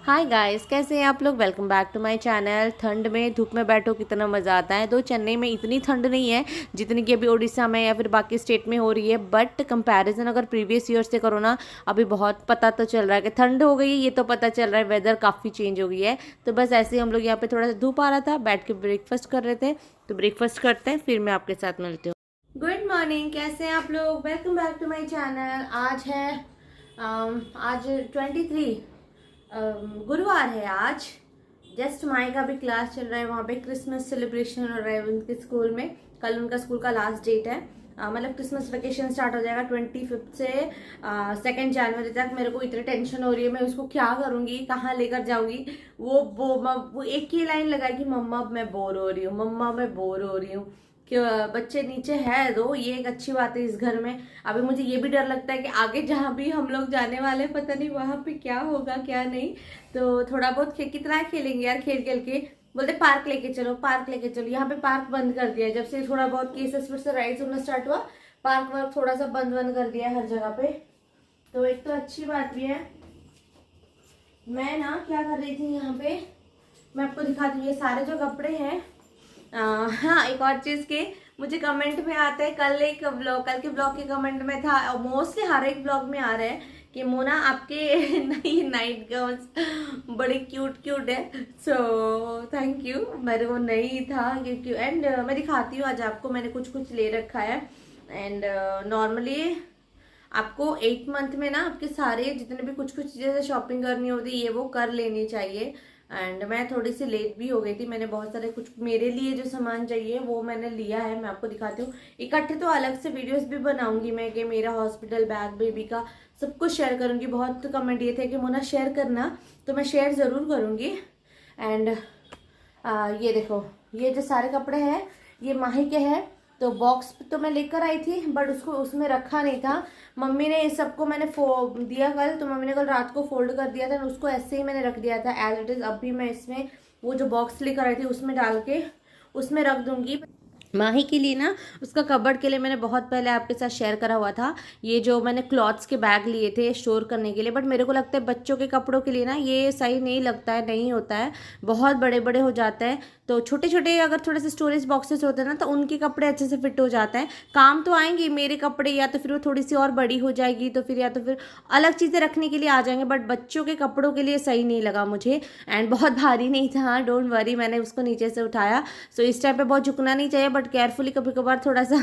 Hi guys, कैसे हैं आप लोग। Welcome back to my channel. ठंड में धूप में बैठो कितना मज़ा आता है। तो चेन्नई में इतनी ठंड नहीं है जितनी कि अभी उड़ीसा में या फिर बाकी स्टेट में हो रही है, बट कंपैरिजन अगर प्रीवियस ईयर से करो ना, अभी बहुत पता तो चल रहा है कि ठंड हो गई है। ये तो पता चल रहा है वेदर काफ़ी चेंज हो गई है। तो बस ऐसे ही हम लोग यहाँ पे थोड़ा सा धूप आ रहा था, बैठ के ब्रेकफास्ट कर रहे थे। तो ब्रेकफास्ट करते हैं, फिर मैं आपके साथ मिलती हूँ। गुड मॉर्निंग, कैसे हैं आप लोग। Welcome back to my channel. आज 23 गुरुवार है आज। जस्ट माई का भी क्लास चल रहा है, वहाँ पे क्रिसमस सेलिब्रेशन हो रहा है उनके स्कूल में। कल उनका स्कूल का लास्ट डेट है। मतलब क्रिसमस वेकेशन स्टार्ट हो जाएगा 25 से 2 जनवरी तक। मेरे को इतनी टेंशन हो रही है, मैं उसको क्या करूँगी, कहाँ लेकर जाऊँगी। वो एक ही लाइन लगाएगी, मम्मा मैं बोर हो रही हूँ, मम्मा मैं बोर हो रही हूँ। कि बच्चे नीचे है दो, ये एक अच्छी बात है इस घर में। अभी मुझे ये भी डर लगता है कि आगे जहाँ भी हम लोग जाने वाले पता नहीं वहाँ पे क्या होगा क्या नहीं। तो थोड़ा बहुत कितना खेलेंगे यार, खेल खेल के बोलते पार्क लेके चलो, पार्क लेके चलो। यहाँ पे पार्क बंद कर दिया है जब से थोड़ा बहुत केसेस फिर से राइज होना स्टार्ट हुआ। पार्क वर्क थोड़ा सा बंद बंद कर दिया है हर जगह पे। तो एक तो अच्छी बात भी है। मैं ना क्या कर रही थी यहाँ पे, मैं आपको दिखाती हूँ। ये सारे जो कपड़े हैं, हाँ एक और चीज के मुझे कमेंट में आता है, कल के ब्लॉग के कमेंट में था, मोस्टली हर एक ब्लॉग में आ रहा है कि मोना आपके नई नाइट गाउन्स बड़े क्यूट क्यूट है। सो थैंक यू, मेरे को नहीं था क्योंकि एंड मैं दिखाती हूँ आज आपको। मैंने कुछ कुछ ले रखा है एंड नॉर्मली आपको 8 मंथ में ना आपके सारे जितने भी कुछ कुछ चीज़ें शॉपिंग करनी होती है ये वो कर लेनी चाहिए। एंड मैं थोड़ी सी लेट भी हो गई थी। मैंने बहुत सारे कुछ मेरे लिए जो सामान चाहिए वो मैंने लिया है, मैं आपको दिखाती हूँ। इकट्ठे तो अलग से वीडियोस भी बनाऊंगी मैं कि मेरा हॉस्पिटल बैग बेबी का सब कुछ शेयर करूंगी। बहुत कमेंट ये थे कि मोना शेयर करना, तो मैं शेयर ज़रूर करूंगी। एंड ये देखो, ये जो सारे कपड़े हैं ये माही के हैं। तो बॉक्स तो मैं लेकर आई थी बट उसको उसमें रखा नहीं था। मम्मी ने इस सबको मैंने दिया कल, तो मम्मी ने कल रात को फोल्ड कर दिया था, उसको ऐसे ही मैंने रख दिया था एज इट इज़। अभी मैं इसमें वो जो बॉक्स लेकर आई थी उसमें डाल के उसमें रख दूंगी। माही के लिए ना, उसका कबर्ड के लिए मैंने बहुत पहले आपके साथ शेयर करा हुआ था ये जो मैंने क्लॉथ्स के बैग लिए थे स्टोर करने के लिए। बट मेरे को लगता है बच्चों के कपड़ों के लिए ना ये सही नहीं लगता है, नहीं होता है, बहुत बड़े बड़े हो जाते हैं। तो छोटे छोटे अगर थोड़े से स्टोरेज बॉक्सेस होते हैं ना तो उनके कपड़े अच्छे से फिट हो जाते हैं। काम तो आएंगे मेरे कपड़े, या तो फिर वो थोड़ी सी और बड़ी हो जाएगी तो फिर या तो फिर अलग चीज़ें रखने के लिए आ जाएंगे। बट बच्चों के कपड़ों के लिए सही नहीं लगा मुझे। एंड बहुत भारी नहीं था, डोंट वरी, मैंने उसको नीचे से उठाया। सो इस टाइम पे बहुत झुकना नहीं चाहिए बट केयरफुली कभी कभार थोड़ा सा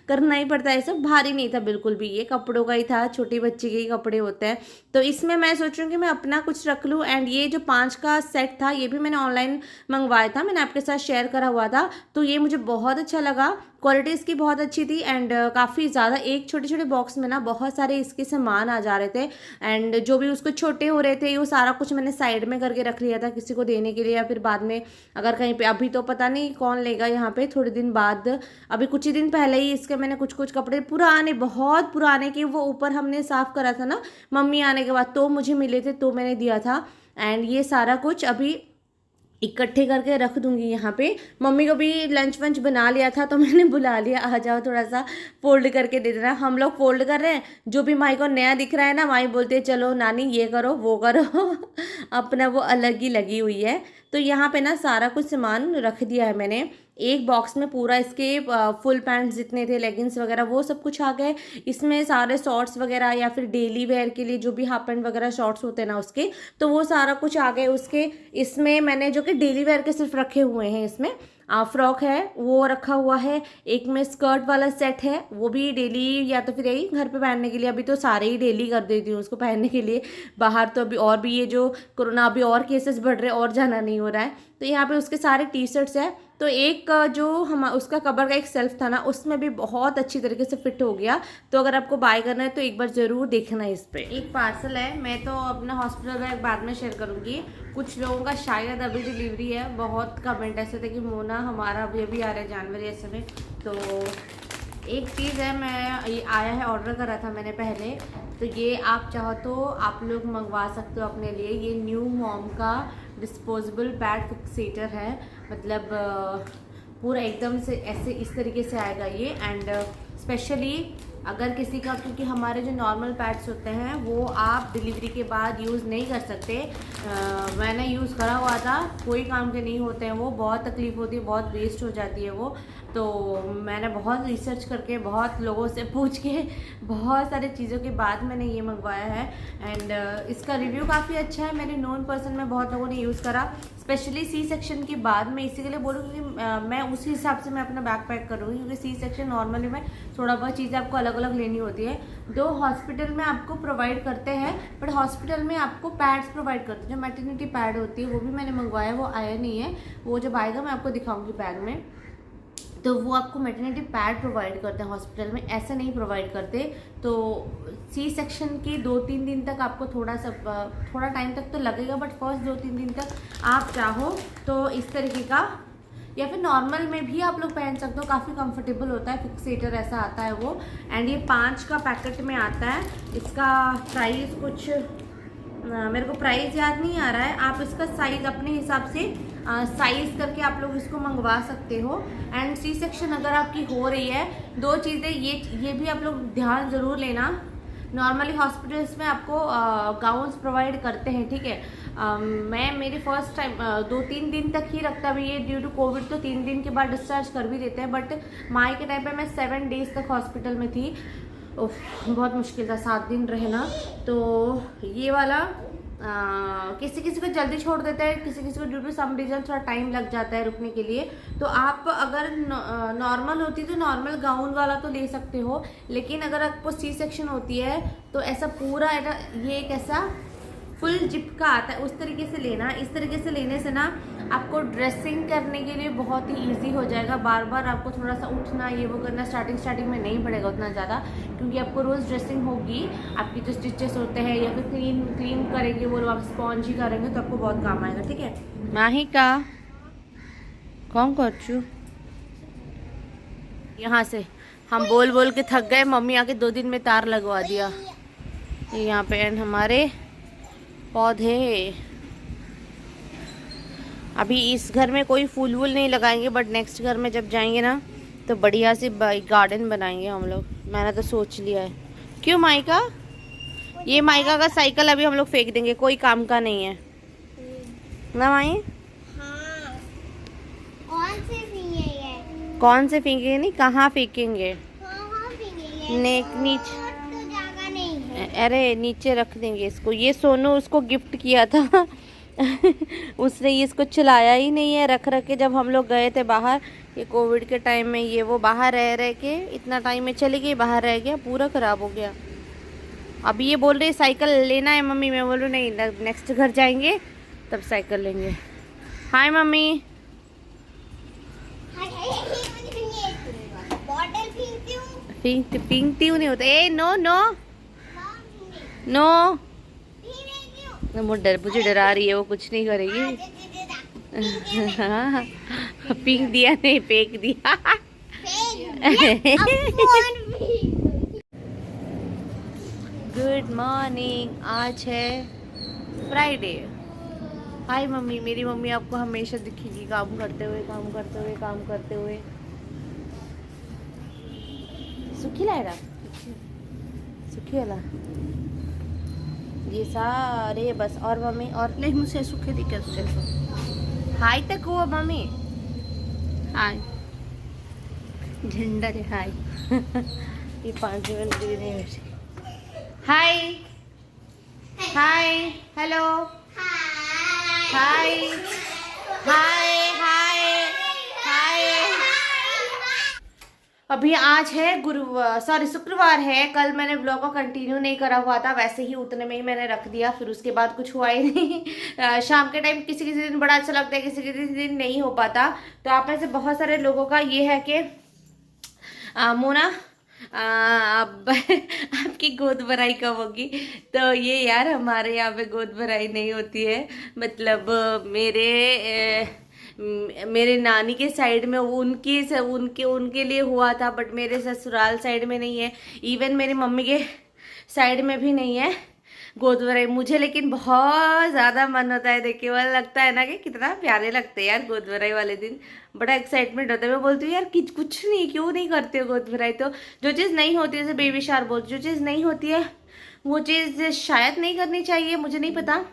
करना ही पड़ता है। सब भारी नहीं था बिल्कुल भी, ये कपड़ों का ही था, छोटी बच्ची के ही कपड़े होते हैं। तो इसमें मैं सोच रही हूँ कि मैं अपना कुछ रख लूँ। एंड ये जो 5 का सेट था ये भी मैंने ऑनलाइन मंगवाया था, मैंने आपके साथ शेयर करा हुआ था। तो ये मुझे बहुत अच्छा लगा, क्वालिटी इसकी बहुत अच्छी थी। एंड काफ़ी ज़्यादा एक छोटे छोटे बॉक्स में ना बहुत सारे इसके सामान आ जा रहे थे। एंड जो भी उसको छोटे हो रहे थे वो सारा कुछ मैंने साइड में करके रख लिया था किसी को देने के लिए, या फिर बाद में अगर कहीं पे, अभी तो पता नहीं कौन लेगा यहाँ पे, थोड़े दिन बाद। अभी कुछ ही दिन पहले ही इसके मैंने कुछ कुछ कपड़े पुराने, बहुत पुराने, कि वो ऊपर हमने साफ़ करा था ना मम्मी आने के बाद, तो मुझे मिले थे तो मैंने दिया था। एंड ये सारा कुछ अभी इकट्ठे करके रख दूंगी यहाँ पे। मम्मी को भी लंच वंच बना लिया था तो मैंने बुला लिया, आ जाओ थोड़ा सा फोल्ड करके दे देना। हम लोग फोल्ड कर रहे हैं, जो भी माई को नया दिख रहा है ना माई बोलते हैं चलो नानी ये करो वो करो अपना वो अलग ही लगी हुई है। तो यहाँ पे ना सारा कुछ सामान रख दिया है मैंने एक बॉक्स में पूरा। इसके फुल पैंट्स जितने थे, लेगिंग्स वगैरह वो सब कुछ आ गए। इसमें सारे शॉर्ट्स वगैरह या फिर डेली वेयर के लिए जो भी हाफ पैंट वगैरह शॉर्ट्स होते हैं ना उसके, तो वो सारा कुछ आ गए उसके। इसमें मैंने जो कि डेली वेयर के सिर्फ रखे हुए हैं, इसमें फ्रॉक है वो रखा हुआ है। एक में स्कर्ट वाला सेट है वो भी डेली, या तो फिर यही घर पे पहनने के लिए। अभी तो सारे ही डेली कर देती हूँ उसको पहनने के लिए। बाहर तो अभी और भी ये जो कोरोना अभी और केसेस बढ़ रहे हैं और जाना नहीं हो रहा है। तो यहाँ पे उसके सारे टी शर्ट्स है। तो एक जो हम उसका कबर का एक सेल्फ था ना उसमें भी बहुत अच्छी तरीके से फिट हो गया। तो अगर आपको बाय करना है तो एक बार ज़रूर देखना इस पर। एक पार्सल है, मैं तो अपना हॉस्पिटल बैग बाद में शेयर करूँगी। कुछ लोगों का शायद अभी डिलीवरी है, बहुत कमेंट ऐसे थे कि मोना हमारा अभी आ रहा है जनवरी ऐसे में। तो एक चीज़ है, मैं ये आया है, ऑर्डर करा था मैंने पहले, तो ये आप चाहो तो आप लोग मंगवा सकते हो अपने लिए। ये न्यू मॉम का डिस्पोजेबल पैड फिक्सेटर है, मतलब पूरा एकदम से ऐसे इस तरीके से आएगा ये। एंड स्पेशली अगर किसी का, क्योंकि हमारे जो नॉर्मल पैड्स होते हैं वो आप डिलीवरी के बाद यूज़ नहीं कर सकते। मैंने यूज़ करा हुआ था, कोई काम के नहीं होते हैं वो, बहुत तकलीफ़ होती है, बहुत वेस्ट हो जाती है वो। तो मैंने बहुत रिसर्च करके, बहुत लोगों से पूछ के, बहुत सारी चीज़ों के बाद मैंने ये मंगवाया है। एंड इसका रिव्यू काफ़ी अच्छा है। मेरे नोन पर्सन में बहुत लोगों ने यूज़ करा, स्पेशली सी सेक्शन के बाद। मैं इसी के लिए बोलूँगी कि मैं उसी हिसाब से मैं अपना बैग पैक करूँगी, क्योंकि सी सेक्शन नॉर्मली में थोड़ा बहुत चीज़ें आपको अलग अलग लेनी होती है। दो हॉस्पिटल में आपको प्रोवाइड करते हैं, बट हॉस्पिटल में आपको पैड्स प्रोवाइड करते हैं। जो मैटरनिटी पैड होती है वो भी मैंने मंगवाया, वो आया नहीं है, वो जब आएगा मैं आपको दिखाऊंगी बैग में। तो वो आपको मैटरनिटी पैड प्रोवाइड करते हैं हॉस्पिटल में, ऐसा नहीं प्रोवाइड करते। तो सी सेक्शन के 2-3 दिन तक आपको थोड़ा टाइम तक तो लगेगा, बट फर्स्ट 2-3 दिन तक आप चाहो तो इस तरीके का, या फिर नॉर्मल में भी आप लोग पहन सकते हो, काफ़ी कंफर्टेबल होता है। फिक्सेटर ऐसा आता है वो। एंड ये 5 का पैकेट में आता है। इसका प्राइस कुछ मेरे को प्राइस याद नहीं आ रहा है। आप इसका साइज़ अपने हिसाब से साइज़ करके आप लोग इसको मंगवा सकते हो। एंड सी सेक्शन अगर आपकी हो रही है, 2 चीज़ें ये भी आप लोग ध्यान ज़रूर लेना। नॉर्मली हॉस्पिटल्स में आपको गाउन्स प्रोवाइड करते हैं, ठीक है। मैं मेरी फर्स्ट टाइम 2-3 दिन तक ही रखता भी है, ड्यू टू कोविड तो 3 दिन के बाद डिस्चार्ज कर भी देते हैं। बट माई के टाइम पे मैं 7 डेज तक हॉस्पिटल में थी। बहुत मुश्किल था 7 दिन रहना। तो ये वाला किसी किसी को जल्दी छोड़ देता है, किसी किसी को ड्यू टू सम रीजन थोड़ा टाइम लग जाता है रुकने के लिए। तो आप अगर नॉर्मल होती तो नॉर्मल गाउन वाला तो ले सकते हो, लेकिन अगर आपको सी सेक्शन होती है तो ऐसा पूरा ये एक ऐसा फुल जिप का आता है, उस तरीके से लेना। इस तरीके से लेने से ना आपको ड्रेसिंग करने के लिए बहुत ही इजी हो जाएगा। बार बार आपको थोड़ा सा उठना, ये वो करना स्टार्टिंग में नहीं पड़ेगा उतना ज़्यादा, क्योंकि आपको रोज़ ड्रेसिंग होगी। आपकी जो स्टिचेस होते हैं या फिर क्लीन करेंगे वो आप स्पॉन्ज ही करेंगे तो आपको बहुत काम आएगा, ठीक है। माही का कौन करचू यहाँ से हम बोल बोल के थक गए, मम्मी आके 2 दिन में तार लगवा दिया। यहाँ पे एंड हमारे पौधे, अभी इस घर में कोई फूल वूल नहीं लगाएंगे, बट नेक्स्ट घर में जब जाएंगे ना तो बढ़िया से गार्डन बनाएंगे हम लोग। मैंने तो सोच लिया है। क्यों माइका? ये माइका का साइकिल अभी हम लोग फेंक देंगे, कोई काम का नहीं है ना माई? हाँ। कौन से फेंकेंगे? कौन से फेंकेंगे? नहीं, कहाँ फेंकेंगे? नीचे तो जगह नहीं है। अरे नीचे रख देंगे इसको। ये सोनू उसको गिफ्ट किया था उसने इसको चलाया ही नहीं है, रख के जब हम लोग गए थे बाहर, ये कोविड के टाइम में, ये वो बाहर रह के इतना टाइम में चली गई, बाहर रह गया, पूरा ख़राब हो गया। अभी ये बोल रही साइकिल लेना है मम्मी, मैं बोल रही नहीं, नेक्स्ट घर जाएंगे तब साइकिल लेंगे। हाय मम्मी। पिंकती हूँ नहीं होता। ए नो नो नो, मुझे डरा रही है, वो कुछ नहीं करेगी। पिंक दिया नहीं, फेंक दिया। गुड मॉर्निंग, आज है फ्राइडे। हाय मम्मी। मेरी मम्मी आपको हमेशा दिखेगी काम करते हुए। सुखी लाएगा, सुखी वाला ये सारे बस। और मम्मी और नहीं, मुझसे सूखे दिखे तुझे तो। हाय तक हुआ मम्मी, हाय झंडा दे, हाय ये 5 मिनट दे रहे हैं। हाय हाय हेलो हाय हाय हाय हाय। अभी आज है शुक्रवार है। कल मैंने ब्लॉग को कंटिन्यू नहीं करा हुआ था, वैसे ही उतने में ही मैंने रख दिया, फिर उसके बाद कुछ हुआ ही नहीं। शाम के टाइम किसी किसी दिन बड़ा अच्छा लगता है, किसी किसी दिन नहीं हो पाता। तो आप में से बहुत सारे लोगों का ये है कि मोना आपकी गोद भराई कब होगी? तो ये यार हमारे यहाँ पे गोद भराई नहीं होती है। मतलब मेरे नानी के साइड में उनके लिए हुआ था, बट मेरे ससुराल साइड में नहीं है। इवन मेरी मम्मी के साइड में भी नहीं है। गोद भराई मुझे लेकिन बहुत ज़्यादा मन होता है देख के, वाला लगता है ना कि कितना प्यारे लगते हैं यार गोद भराई वाले दिन, बड़ा एक्साइटमेंट होता है। मैं बोलती हूँ यार कि कुछ नहीं, क्यों नहीं करते हो गोद भराई। तो जो चीज़ नहीं होती है, जैसे बेबी शावर बोलते, जो चीज़ नहीं होती है वो चीज़ शायद नहीं करनी चाहिए, मुझे नहीं पता,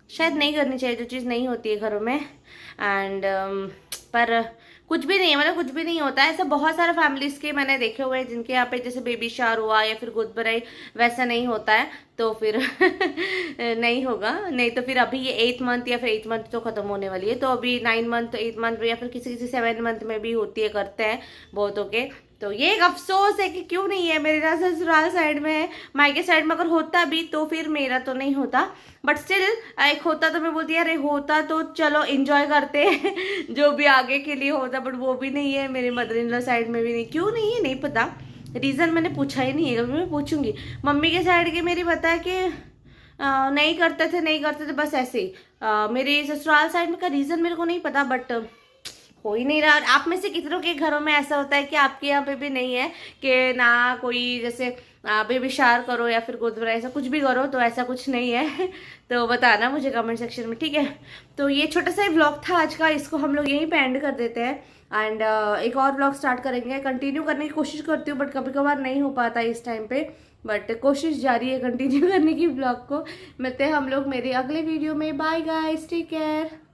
शायद नहीं करनी चाहिए जो चीज़ नहीं होती है घरों में। एंड पर कुछ भी नहीं है, मतलब कुछ भी नहीं होता है। ऐसा बहुत सारे फैमिलीज के मैंने देखे हुए हैं जिनके यहाँ पे जैसे बेबी शावर हुआ या फिर गोद भराई वैसा नहीं होता है, तो फिर नहीं होगा। नहीं तो फिर अभी ये 8th मंथ या फिर 8th मंथ तो खत्म होने वाली है, तो अभी 9 मंथ 8 मंथ या फिर किसी किसी 7 मंथ में भी होती है, करते हैं बहुतों के। तो ये एक अफसोस है कि क्यों नहीं है मेरे ना ससुराल साइड में है, मायके साइड में अगर होता भी तो फिर मेरा तो नहीं होता, बट स्टिल एक होता तो मैं बोलती यार होता तो चलो एंजॉय करते हैं जो भी आगे के लिए होता, बट वो भी नहीं है मेरे मदर इन लॉ साइड में भी नहीं। क्यों नहीं है नहीं पता, रीज़न मैंने पूछा ही नहीं है, कभी मैं पूछूंगी। मम्मी के साइड के मेरी पता है कि नहीं करते थे बस ऐसे ही। मेरे ससुराल साइड में का रीज़न मेरे को नहीं पता, बट हो ही नहीं रहा। आप में से कितनों के घरों में ऐसा होता है कि आपके यहाँ पे भी नहीं है कि ना कोई जैसे बेबी शावर करो या फिर गोद भराई ऐसा कुछ भी करो, तो ऐसा कुछ नहीं है तो बताना मुझे कमेंट सेक्शन में, ठीक है। तो ये छोटा सा व्लॉग था आज का, इसको हम लोग यहीं पे एंड कर देते हैं। एंड एक और व्लॉग स्टार्ट करेंगे, कंटिन्यू करने की कोशिश करती हूँ बट कभी कभार नहीं हो पाता इस टाइम पे, बट कोशिश जारी है कंटिन्यू करने की व्लॉग को। मिलते हैं हम लोग मेरे अगले वीडियो में, बाय गाइस, टेक केयर।